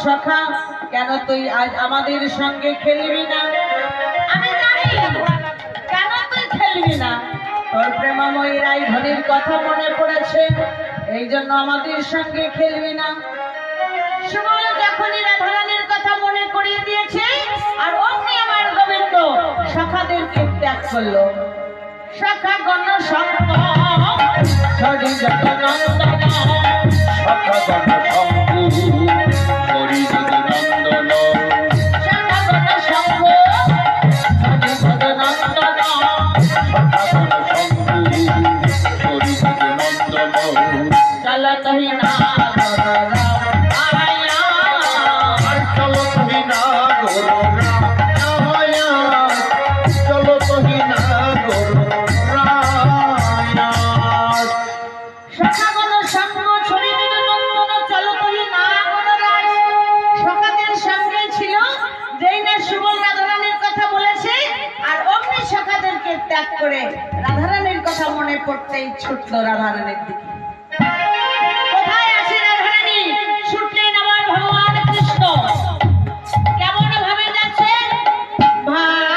সখা কেন তুই আজ আমাদের সঙ্গে খেলবি না? আমি জানি কেন তুই খেলবি না। তোর প্রেমময়ী রায়ধনীর কথা মনে পড়েছে, এই জন্য আমাদের সঙ্গে খেলবি না। সুবল যখনই রাধারানীর কথা মনে করিয়ে দিয়েছে আর অমনি আমার গোবিন্দ সখাদেরকে ত্যাগ করলো। সখা গণ সঙ্গ সরি যত নন্দন, সখা গণ সঙ্গ হরি যদি নন্দন, সখা গণ সঙ্গ হরি যদি নন্দন, সখা গণ সঙ্গ হরি যদি নন্দন। চলো তহি না ত্যাগ করে রাধারানীর কথা মনে পড়তেই ছুটল রাধারানীর দিকে। কোথায় আছে রাধারানী? ছুটলেন আমার ভগবান কৃষ্ণ। কেমন ভাবে যাচ্ছে? ভাই